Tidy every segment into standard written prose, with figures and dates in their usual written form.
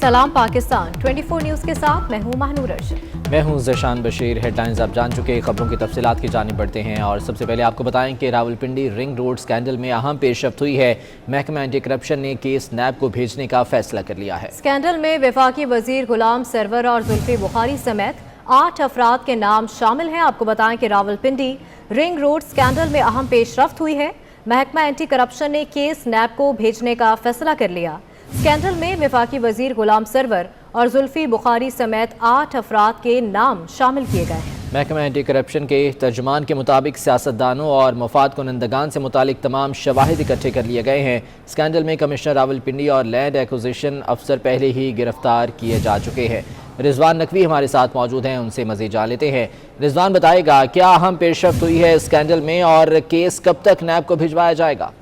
सलाम पाकिस्तान 24 न्यूज़ के साथ मैं हूँ महनूर अर्शद। मैं हूँ ज़शान बशीर। हेडलाइंस आप जान चुके, खबरों की तफसीलात की जानिब बढ़ते हैं और सबसे पहले आपको बताएं कि रावलपिंडी रिंग रोड स्कैंडल में अहम पेशरफ्त हुई है। महकमा एंटी करप्शन ने केस नैब को भेजने का फैसला कर लिया है। स्कैंडल में वफाकी वजीर गुलाम सरवर और जुल्फी बुखारी समेत 8 अफराद के नाम शामिल हैं। आपको बताएं कि रावलपिंडी रिंग रोड स्कैंडल में अहम पेशरफ्त हुई है। महकमा एंटी करप्शन ने केस नैब को भेजने का फैसला कर लिया। स्कैंडल में वफाकी वजीर गुलाम सरवर और जुल्फी बुखारी समेत 8 अफराद के नाम शामिल किए गए हैं। महकमा एंटी करप्शन के तर्जुमान के मुताबिक सियासतदानों और मफाद कुनंदगान से मुतालिक तमाम शवाहिद इकट्ठे कर लिए गए हैं। स्कैंडल में कमिश्नर रावलपिंडी और लैंड एक्विजिशन अफसर पहले ही गिरफ्तार किए जा चुके हैं। रिजवान नकवी हमारे साथ मौजूद हैं, उनसे मज़ीद जान लेते हैं। रिजवान बताएगा क्या अहम पेशरफ्त हुई है स्कैंडल में और केस कब तक नैब को भिजवाया जाएगा?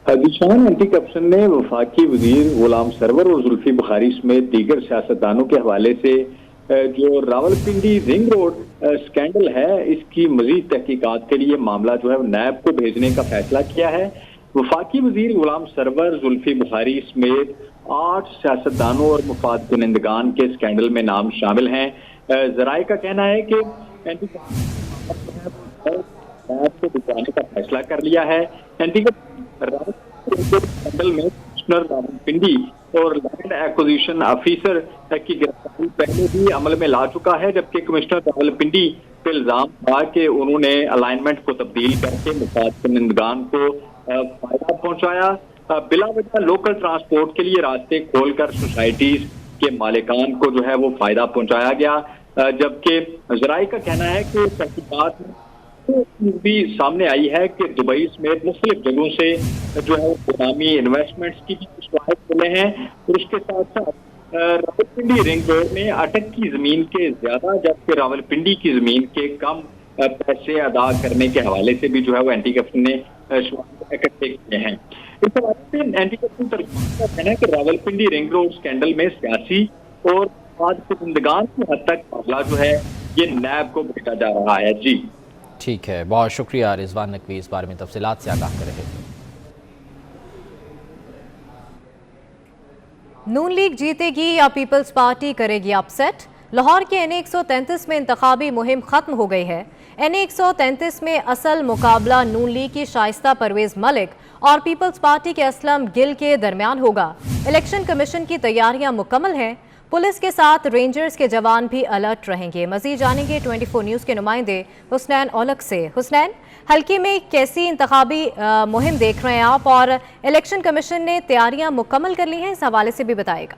दिशान एंटी करप्शन ने वफाकी वजीर गुलाम सरवर और जुल्फी बुखारी समेत दीगर सियासतदानों के हवाले से जो रावलपिंडी रिंग रोड स्कैंडल है इसकी मजीद तहकीकात के लिए मामला जो है नैब को भेजने का फैसला किया है। वफाकी वजीर गुलाम सरवर, जुल्फी बुखारी समेत 8 सियासतदानों और मफाद कुनंदगान के स्कैंडल में नाम शामिल हैं। जराए का कहना है कि एंटी नैब को भिजवाने का फैसला कर लिया है। एंटी स्कैंडल में कमिश्नर रावलपिंडी और लैंड एक्विजिशन ऑफिसर की गिरफ्तारी पहले ही अमल में ला चुका है, जबकि कमिश्नर रावलपिंडी पे इल्जाम था कि उन्होंने अलाइनमेंट को तब्दील करके मुफाद कुनंदगान को फायदा पहुंचाया। बिला वजह लोकल ट्रांसपोर्ट के लिए रास्ते खोलकर सोसाइटीज के मालिकान को जो है वो फायदा पहुंचाया गया, जबकि जराए का कहना है कि तहकीकात भी सामने आई है कि दुबई समेत मुख्तलिफ जगहों से जो है बेनामी इन्वेस्टमेंट्स की भी शवाहिद मिले हैं और उसके साथ साथ रावलपिंडी रिंग रोड में अटक की जमीन के ज्यादा जबकि रावलपिंडी की जमीन के कम पैसे अदा करने के हवाले से भी जो है वो एंटी करप्शन ने शवाहिद इकट्ठे किए हैं। इस हवाले से एंटी करप्शन तर्जुमान का कहना है कि रावलपिंडी रिंग रोड स्कैंडल में सियासी और कुनंदगान की हद तक मामला जो है ये नैब को भेजा जा रहा है। जी ठीक है, बहुत शुक्रिया रिजवान नकवी इस बारे में तफसीलात से आगाह कर रहे थे। नून लीग जीतेगी या पीपल्स पार्टी करेगी अपसेट? लाहौर के NA 133 में इंतखाबी मुहिम खत्म हो गई है। NA 133 में असल मुकाबला नून लीग की शाइस्ता परवेज मलिक और पीपल्स पार्टी के असलम गिल के दरमियान होगा। इलेक्शन कमीशन की तैयारियां मुकम्मल हैं। पुलिस के साथ रेंजर्स के जवान भी अलर्ट रहेंगे। मजीद जानेंगे 24 न्यूज़ के नुमाइंदे हुसनैन औलख से। हुसनैन, हल्के में कैसी इंतखाबी मुहिम देख रहे हैं आप और इलेक्शन कमीशन ने तैयारियां मुकम्मल कर ली हैं, इस हवाले से भी बताएगा।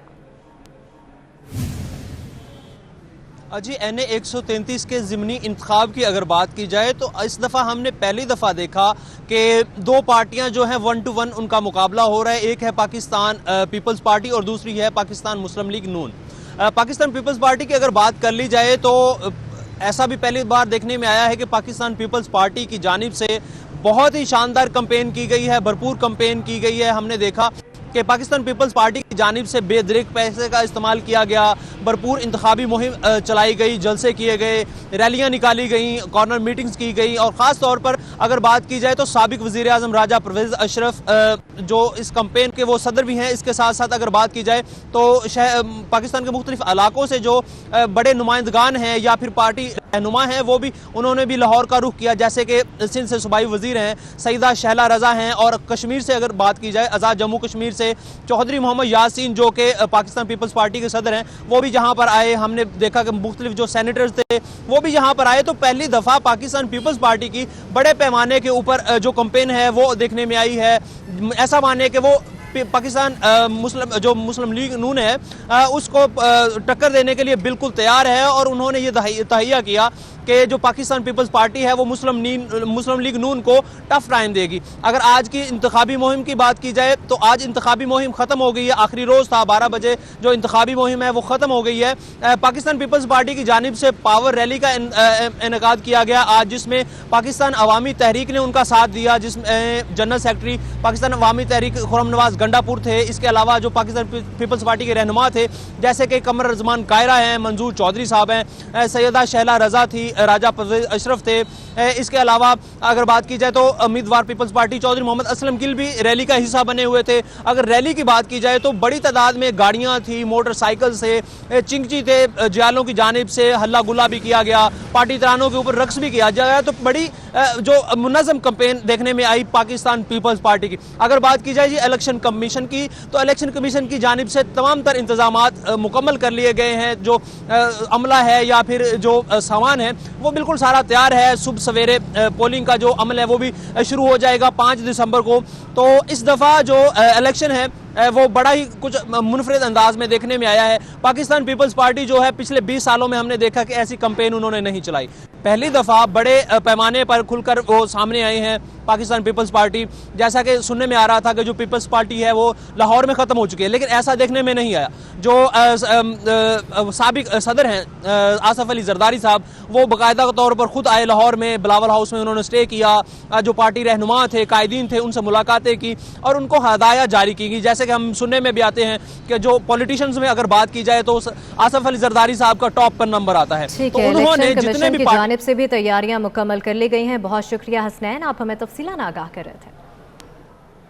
जी, NA 133 के ज़िमनी इंतखाब की अगर बात की जाए तो इस दफ़ा हमने पहली दफ़ा देखा कि 2 पार्टियां जो हैं 1 to 1 उनका मुकाबला हो रहा है। एक है पाकिस्तान पीपल्स पार्टी और दूसरी है पाकिस्तान मुस्लिम लीग नून। पाकिस्तान पीपल्स पार्टी की अगर बात कर ली जाए तो ऐसा भी पहली बार देखने में आया है कि पाकिस्तान पीपल्स पार्टी की जानिब से बहुत ही शानदार कैंपेन की गई है, भरपूर कैंपेन की गई है। हमने देखा कि पाकिस्तान पीपल्स पार्टी की जानिब से बेदरिक पैसे का इस्तेमाल किया गया, भरपूर इंतखाबी मुहिम चलाई गई, जलसे किए गए, रैलियां निकाली गई, कॉर्नर मीटिंग्स की गई और ख़ास तौर पर अगर बात की जाए तो साबिक वज़ीर आज़म राजा परवेज़ अशरफ जो इस कैंपेन के वो सदर भी हैं, इसके साथ साथ अगर बात की जाए तो पाकिस्तान के मुख्तलिफ इलाकों से जो बड़े नुमाइंदगान हैं या फिर पार्टी रहनुमा हैं वो भी उन्होंने भी लाहौर का रुख किया, जैसे कि सिंध से सूबाई वज़ीर हैं सईदा शहला रज़ा हैं और कश्मीर से अगर बात की जाए आज़ाद जम्मू कश्मीर से चौधरी मोहम्मद यासीन जो कि पाकिस्तान पीपल्स पार्टी के सदर हैं वो भी यहाँ पर आए। हमने देखा कि मुख्तलिफ जो सेनेटर्स थे वो भी यहाँ पर आए। तो पहली दफ़ा पाकिस्तान पीपल्स पार्टी की बड़े पैमाने के ऊपर जो कैंपेन है वो देखने में आई है। ऐसा माने कि वो पाकिस्तान मुस्लिम लीग नून है उसको टक्कर देने के लिए बिल्कुल तैयार है और उन्होंने ये तहैया किया कि जो पाकिस्तान पीपल्स पार्टी है वो मुस्लिम लीग नून को टफ टाइम देगी। अगर आज की इंतखाबी मुहिम की बात की जाए तो आज इंतखाबी मुहिम ख़त्म हो गई है। आखिरी रोज़ था, 12 बजे जो इंतखाबी मुहिम है वो ख़त्म हो गई है। पाकिस्तान पीपल्स पार्टी की जानिब से पावर रैली का इनेकाद किया गया आज, जिसमें पाकिस्तान अवामी तहरीक ने उनका साथ दिया, जिसमें जनरल सेक्रेटरी पाकिस्तान अवामी तहरीक खुर्रम नवाज गंडापुर थे, इसके अलावा जो पाकिस्तान पीपल्स पार्टी के रहनुमा थे जैसे कि कमर रजमान कायरा हैं, मंजूर चौधरी साहब हैं, सैयदा शहला रजा थी, राजा परवेज अशरफ थे, इसके अलावा अगर बात की जाए तो उम्मीदवार पीपल्स पार्टी चौधरी मोहम्मद असलम गिल भी रैली का हिस्सा बने हुए थे। अगर रैली की बात की जाए तो बड़ी तादाद में गाड़ियां थी, मोटरसाइकिल से चिंगची थे, जियालों की जानिब से हल्ला गुल्ला भी किया गया, पार्टी तरानों के ऊपर रक्स भी किया गया। तो बड़ी जो मुनज़्ज़म कैंपेन देखने में आई पाकिस्तान पीपल्स पार्टी की। अगर बात की जाए जी इलेक्शन कमीशन की, तो इलेक्शन कमीशन की जानिब से तमाम तर इंतजामात मुकम्मल कर लिए गए हैं। जो अमला है या फिर जो सामान है वो बिल्कुल सारा तैयार है। सुबह सवेरे पोलिंग का जो अमल है वो भी शुरू हो जाएगा 5 दिसंबर को। तो इस दफ़ा जो इलेक्शन है वो बड़ा ही कुछ मुनफरिद अंदाज में देखने में आया है। पाकिस्तान पीपल्स पार्टी जो है पिछले 20 सालों में हमने देखा कि ऐसी कैंपेन उन्होंने नहीं चलाई। पहली दफ़ा बड़े पैमाने पर खुलकर वो सामने आए हैं पाकिस्तान पीपल्स पार्टी। जैसा कि सुनने में आ रहा था कि जो पीपल्स पार्टी है वो लाहौर में ख़त्म हो चुकी है, लेकिन ऐसा देखने में नहीं आया। जो साबिक सदर हैं आसफ अली जरदारी साहब, वो बाकायदा तौर पर ख़ुद आए लाहौर में, बिलावल हाउस में उन्होंने स्टे किया। जो पार्टी रहनुमा थे, कायदीन थे, उनसे मुलाकातें की और उनको हदाया जारी की गई। जैसे कि हम सुनने में भी आते हैं कि जो पॉलिटिशियंस में अगर बात की जाए तो आसफ अली जरदारी साहब का टॉप पर नंबर आता है। ठीक है, इलेक्शन कमीशन की जानिब से भी तैयारियां मुकम्मल कर ली गई हैं। बहुत शुक्रिया हसनैन, आप हमें तफसीलान आगाह कर रहे थे।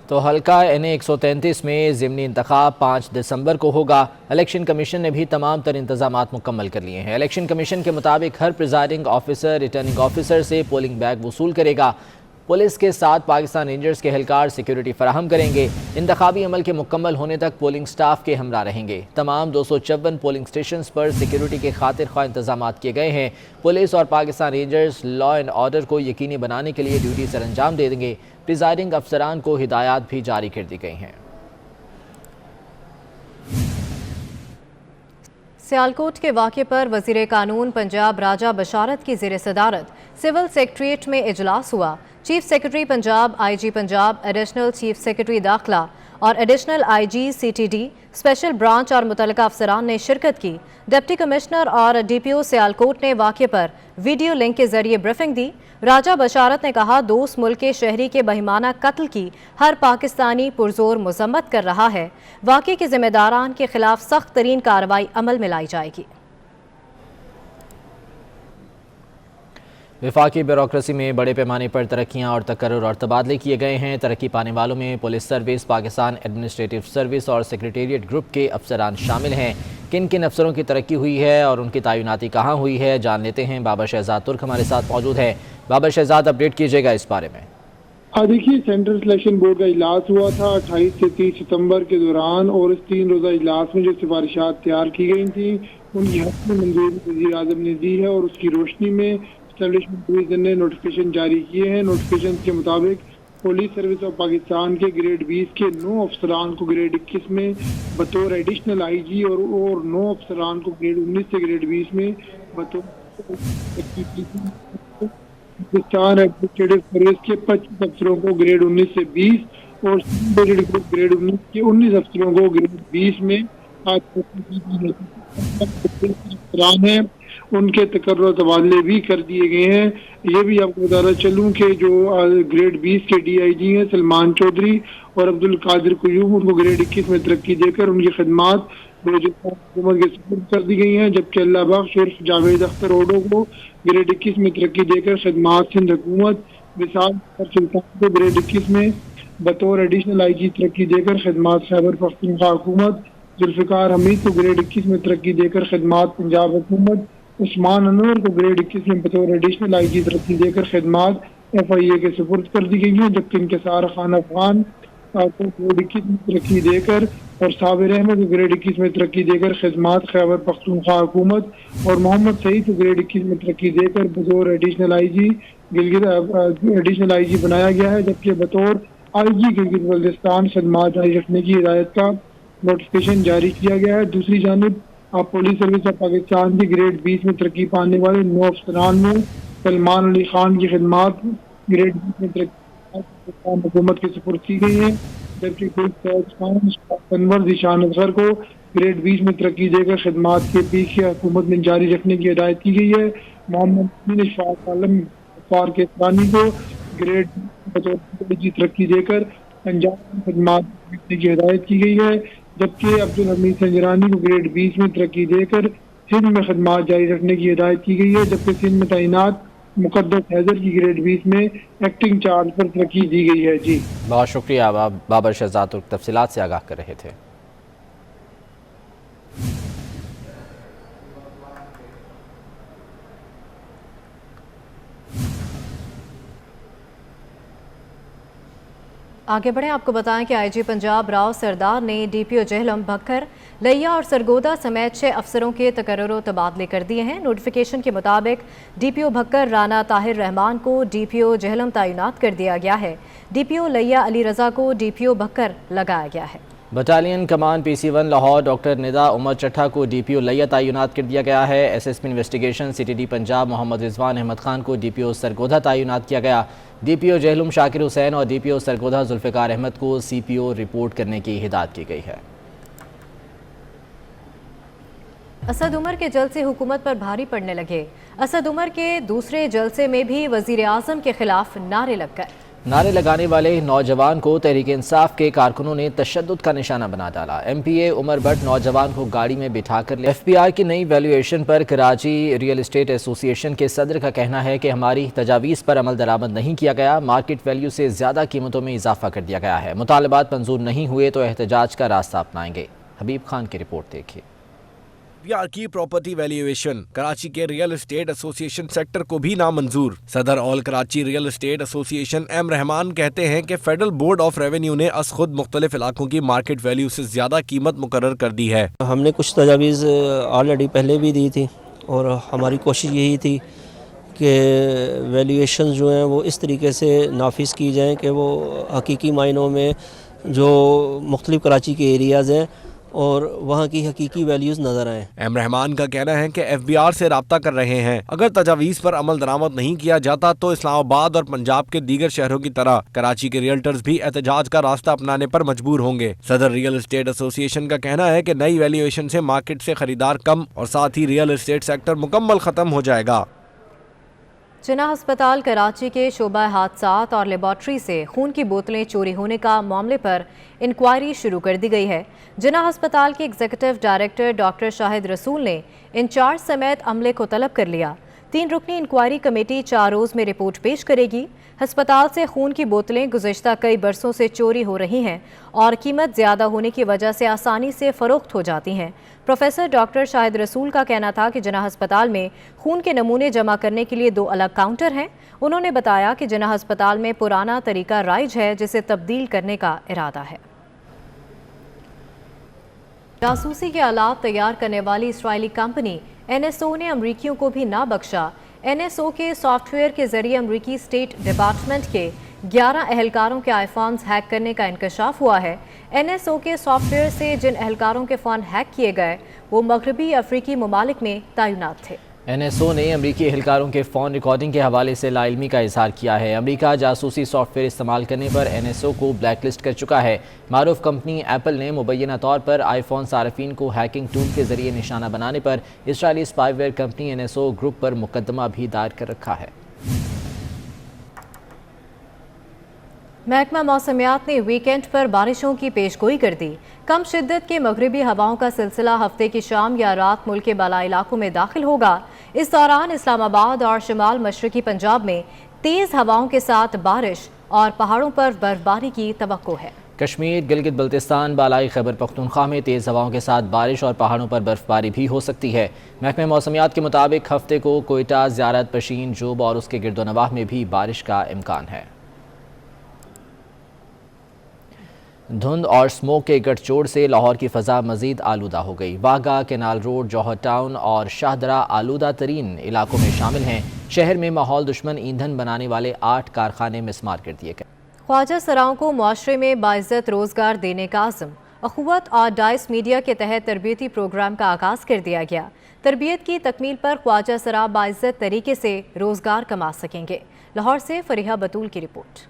तो हल्का NA 133 में ज़िमनी इंतखाब 5 दिसंबर को होगा। इलेक्शन कमीशन ने भी तमाम तर इंतजामात मुकम्मल कर लिए हैं। इलेक्शन कमीशन के मुताबिक हर प्रिजाइडिंग ऑफिसर रिटर्निंग ऑफिसर से पोलिंग बैग वसूल करेगा। पुलिस के साथ पाकिस्तान रेंजर्स के एहलकार सिक्योरिटी फराहम करेंगे। इंतखाबी अमल के मुकम्मल होने तक पोलिंग स्टाफ के हमरा रहेंगे। तमाम 254 पोलिंग स्टेशन पर सिक्योरिटी के खातिर ख्वाह इंतजाम किए गए हैं। पुलिस और Pakistan rangers law and order को यकीनी बनाने के लिए ड्यूटी सर अंजाम दे देंगे। प्रिजाइडिंग अफसरान को हिदायत भी जारी कर दी गई हैं। सियालकोट के वाक़े पर वज़ीर कानून पंजाब राजा बशारत की ज़ेर सदारत सिविल सेक्रेटरीट में इजलास हुआ। Chief secretary Punjab, IG Punjab, additional chief secretary दाखिला और additional IG CTD special branch और मुतल्लिका अफसरान ने शिरकत की। डिप्टी कमिश्नर और DPO सियालकोट ने वाक़े पर वीडियो लिंक के जरिए ब्रीफिंग दी। राजा बशारत ने कहा, दोस्त मुल्क के शहरी के बहिमाना कत्ल की हर पाकिस्तानी पुरजोर मजम्मत कर रहा है। वाक़े के जिम्मेदारान के खिलाफ सख्त तरीन कार्रवाई अमल में लाई जाएगी। वफाकी ब्यूरोक्रेसी में बड़े पैमाने पर तरक्कियाँ और तकर्रुर और तबादले किए गए हैं। तरक्की पाने वालों में police service, Pakistan administrative service और सेक्रेटेरिएट ग्रुप के अफसरान शामिल हैं। किन किन अफसरों की तरक्की हुई है और उनकी तैनाती कहाँ हुई है, जान लेते हैं। बाबर शहजाद तुर्क हमारे साथ मौजूद है। बाबर शहजाद, अपडेट कीजिएगा इस बारे में। देखिए, सेंट्रल सिलेक्शन बोर्ड का इजलास हुआ था 28 से 30 सितंबर के दौरान, और इस 3 रोज़ा इजलास में जो सिफारिशात तैयार की गई थी उनकी हद में मंजूरी वज़ीर आज़म ने दी है और उसकी रोशनी में एस्टेब्लिशमेंट डिवीजन ने नोटिफिकेशन जारी किए हैं। नोटिफिकेशन के मुताबिक पुलिस सर्विस ऑफ पाकिस्तान के ग्रेड 20 के 9 अफसरान को ग्रेड 21 में बतौर एडिशनल IG और 9 अफसरान को ग्रेड 19 से ग्रेड 20 में बतौर पाकिस्तान एडमिनिस्ट्रेटिव सर्विस के 25 अफसरों को ग्रेड 19 से 20 और ग्रेड 19 के 19 अफसरों को ग्रेड 20 में अफसरान है उनके तकर्रुर तबादले भी कर दिए गए हैं। ये भी आपको बताना चलूँ कि जो ग्रेड 20 के DIG हैं सलमान चौधरी और अब्दुल कादिर कुयूम, उनको ग्रेड 21 में तरक्की देकर उनकी खदमात हुकूमत के सुपुर्द कर दी गई हैं। जबकि अल्लाह बख्श उर्फ जावेद अख्तर ओडो को ग्रेड 21 में तरक्की देकर खदमात सिंध हुकूमत, विसाल सुल्तान को ग्रेड 21 में बतौर एडिशनल IG तरक्की देकर खदमात खैबर पख्तूनख्वा हुकूमत, जुल्फ़िकार हमीद को ग्रेड 21 में तरक्की देकर खदमात पंजाब हुकूमत, उस्मान अनवर को ग्रेड 21 में बतौर एडिशनल IG तरक्की देकर खदमात FIA के सुपुर्द कर दी गई हैं। जबकि इंकिसार खान अफगान को ग्रेड 21 में तरक्की देकर और साबिर अहमद को ग्रेड 21 में तरक्की देकर खदमात खैबर पख्तूनख्वा हुकूमत और मोहम्मद सईद को ग्रेड 21 में तरक्की देकर बतौर एडिशनल IG बनाया गया है। जबकि बतौर IG गिलगित बल्तिस्तान खदमात जारी रखने की हिदायत का नोटिफिकेशन जारी किया गया है। दूसरी जानिब पुलिस सर्विस ऑफ पाकिस्तान की ग्रेड 20 में तरक्की पाने वाले 9 अफसरान में सलमान अली खान की खदमात ग्रेड 20 में तरक्की हुकूमत के सुपुर्द की गई है। जबकि अनवर ज़ीशान अजहर को ग्रेड 20 में तरक्की देकर खदमात के पीछे हुकूमत में जारी रखने की हिदायत की गई है। मोहम्मद शाह आलम फार के को ग्रेड की तरक्की देकर पंजाब में खदमात रखने की हिदायत की गई है, जबकि अब्दुल हमीद संजरानी को ग्रेड 20 में तरक्की देकर सिंध में खदमात जारी रखने की हिदायत की गई है, जबकि सिंध में तैनात मुकद्दस हैदर की ग्रेड 20 में एक्टिंग चार्ज पर तरक्की दी गई है। जी बहुत शुक्रिया बाबर शहजाद तुर्क, तफसीलात से आगाह कर रहे थे। आगे बढ़ें, आपको बताएं कि आईजी पंजाब राव सरदार ने डीपीओ जेहलम, भक्खर, लिया और सरगोदा समेत 6 अफसरों के तकर्रुर तबादले कर दिए हैं। नोटिफिकेशन के मुताबिक डीपीओ भक्कर राना ताहिर रहमान को डीपीओ जेहलम तैनात कर दिया गया है। डीपीओ लिया अली रजा को डीपीओ भक्कर लगाया गया है। बटालियन कमान PC1 लाहौर डॉक्टर निदा उमर चट्ठा को डीपीओ लिया तैनात कर दिया गया है। SSP investigation CTD Punjab Muhammad Rizwan Ahmad Khan को डीपीओ सरगोधा तैनात किया गया। डीपीओ जेहलम शाकिर हुसैन और डीपीओ सरगोधा जुल्फ़िकार अहमद को CPO रिपोर्ट करने की हिदायत की गई है। असद उमर के जलसे हुकूमत पर भारी पड़ने लगे। असद उमर के दूसरे जलसे में भी वज़ीर आज़म के खिलाफ नारे लग गए। नारे लगाने वाले नौजवान को तहरीक इंसाफ के कारकुनों ने तशद्दुद का निशाना बना डाला। MPA उमर भट्ट नौजवान को गाड़ी में बिठा कर ले। FBR की नई वैल्यूएशन पर कराची रियल एस्टेट एसोसिएशन के सदर का कहना है कि हमारी तजावीज़ पर अमल दरामद नहीं किया गया, मार्केट वैल्यू से ज़्यादा कीमतों में इजाफा कर दिया गया है। मुतालबात मंजूर नहीं हुए तो एहतजाज का रास्ता अपनाएंगे। हबीब खान की रिपोर्ट देखिए। FBR की प्रॉपर्टी वैल्यूएशन कराची के रियल एस्टेट एसोसिएशन सेक्टर को भी नामंजूर। सदर all Karachi real estate association M Rahman कहते हैं कि फेडरल बोर्ड ऑफ रेवेन्यू ने अस खुद मुख्तलिफ इलाकों की मार्केट वैल्यू से ज्यादा कीमत मुकर्रर कर दी है। हमने कुछ तजावीज़ ऑलरेडी पहले भी दी थी और हमारी कोशिश यही थी कि वैल्यूएशन जो हैं वो इस तरीके से नाफिज की जाएँ कि वो हकीकी मायनों में जो मुख्तलिफ कराची के एरियाज़ हैं और वहाँ की हकीकी वैल्यूज़ नज़र आएँ। M रहमान का कहना है कि FBR से राब्ता कर रहे हैं। अगर तजावीज़ पर अमल दरामद नहीं किया जाता तो इस्लामाबाद और पंजाब के दीगर शहरों की तरह कराची के रियल्टर्स भी एहतजाज का रास्ता अपनाने पर मजबूर होंगे। सदर रियल एस्टेट एसोसिएशन का कहना है कि नई वैल्यूएशन से मार्केट से खरीदार कम और साथ ही रियल एस्टेट सेक्टर मुकम्मल ख़त्म हो जाएगा। जिन्ना अस्पताल कराची के शोबा हादसात और लेबॉर्ट्री से खून की बोतलें चोरी होने का मामले पर इंक्वायरी शुरू कर दी गई है। जिन्ना अस्पताल के एग्जीक्यूटिव डायरेक्टर डॉक्टर शाहिद रसूल ने इंचार्ज समेत अमले को तलब कर लिया। 3 रुकनी इंक्वायरी कमेटी 4 रोज़ में रिपोर्ट पेश करेगी। अस्पताल से खून की बोतलें गुज़िश्ता कई बरसों से चोरी हो रही हैं और कीमत ज़्यादा होने की वजह से आसानी से फ़रोख्त हो जाती हैं। प्रोफेसर डॉक्टर शाहिद रसूल का कहना था कि जिन्ना अस्पताल में खून के नमूने जमा करने के लिए 2 अलग काउंटर हैं। उन्होंने बताया कि जिन्ना अस्पताल में पुराना तरीका राइज है जिसे तब्दील करने का इरादा है। जासूसी के आलात तैयार करने वाली इसराइली कंपनी NSO ने अमरीकियों को भी ना बख्शा। NSO के सॉफ्टवेयर के जरिए अमरीकी स्टेट डिपार्टमेंट के 11 एहलकारों के आईफोन्स हैक करने का इंकशाफ हुआ है। NSO के सॉफ्टवेयर से जिन एहलकारों के फ़ोन हैक किए गए वो मगरबी अफ्रीकी ममालिक में तैनात थे। NSO ने अमरीकी एहलकारों के फ़ोन रिकॉर्डिंग के हवाले से लाइल्मी का इजहार किया है। अमरीका जासूसी सॉफ्टवेयर इस्तेमाल करने पर NSO को ब्लैक लिस्ट कर चुका है। मारूफ कंपनी एप्पल ने मुबैना तौर पर आईफोन सार्फिन को हैकिंग टूल के जरिए निशाना बनाने पर Israeli spyware company NSO group पर मुकदमा भी दायर कर रखा है। महकमा मौसमियात ने वीकेंड पर बारिशों की पेशगोई कर दी। कम शिद्दत के मगरबी हवाओं का सिलसिला हफ्ते की शाम या रात मुल्क के बालाई इलाकों में दाखिल होगा। इस दौरान इस्लामाबाद और शिमाल मशरकी पंजाब में तेज़ हवाओं के साथ बारिश और पहाड़ों पर बर्फबारी की तवक्को है। कश्मीर, गिलगित बल्तिस्तान, बालाई खैबर पख्तूनख्वा में तेज़ हवाओं के साथ बारिश और पहाड़ों पर बर्फबारी भी हो सकती है। महकमे मौसमियात के मुताबिक हफ्ते को कोयटा, ज़ियारत, पशीन, जोब और उसके गिरदोनवाह में भी बारिश का इम्कान है। धुंध और स्मोक के गठजोड़ से लाहौर की फ़ज़ा मज़ीद आलूदा हो गई। वाघा, केनाल रोड, जौहर टाउन और शाहदरा आलूदा तरीन इलाकों में शामिल हैं। शहर में माहौल दुश्मन ईंधन बनाने वाले 8 कारखाने मिसमार कर दिए गए। ख्वाजा सराओं को मुआशरे में बाइज़्ज़त रोज़गार देने का आज़म। अखुवत और डाइस मीडिया के तहत तरबियती प्रोग्राम का आगाज़ कर दिया गया। तरबियत की तकमील पर ख्वाजा सरा बाइज़्ज़त तरीके से रोज़गार कमा सकेंगे। लाहौर से फरीहा बतूल की रिपोर्ट।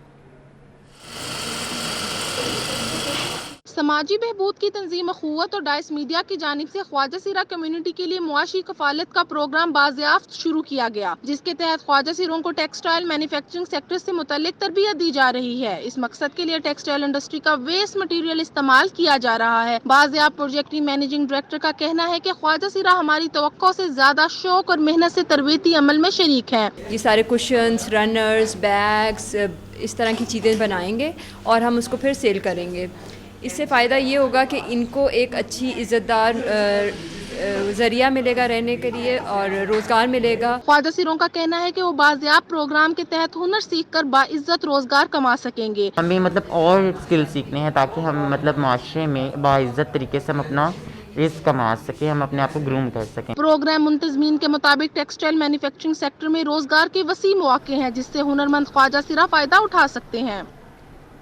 سماجی بہبود کی تنظیم اخوت اور ڈائس میڈیا کی جانب سے خواجہ سیرا کمیونٹی کے لیے معاشی کفالت کا پروگرام بازیافت شروع کیا گیا، جس کے تحت خواجہ سیروں کو ٹیکسٹائل مینوفیکچرنگ سیکٹر سے متعلق تربیت دی جا رہی ہے۔ اس مقصد کے لیے ٹیکسٹائل انڈسٹری کا ویسٹ مٹیریل استعمال کیا جا رہا ہے۔ بازیاب پروجیکٹ کی مینیجنگ ڈائریکٹر کا کہنا ہے کہ خواجہ سیرا ہماری توقع سے زیادہ شوق اور محنت سے تربیتی عمل میں شریک ہے۔ یہ سارے کشنز، رنرز، بیگز، اس طرح کی چیزیں بنائیں گے اور ہم اس کو پھر سیل کریں گے۔ اس سے فائدہ یہ ہوگا کہ ان کو ایک اچھی عزت دار ذریعہ ملے گا رہنے کے لیے اور روزگار ملے گا۔ خواجہ سیروں کا کہنا ہے کہ وہ بازیاب پروگرام کے تحت ہنر سیکھ کر باعزت روزگار کما سکیں گے۔ ہمیں اور اسکل سیکھنے ہیں تاکہ ہم معاشرے میں باعزت طریقے سے ہم اپنا رزق کما سکیں، ہم اپنے آپ کو گروم کر سکیں۔ پروگرام منتظمین کے مطابق ٹیکسٹائل مینوفیکچرنگ سیکٹر میں روزگار کے وسیع مواقع ہیں، جس سے ہنرمند خواجہ سیرا فائدہ اٹھا سکتے ہیں۔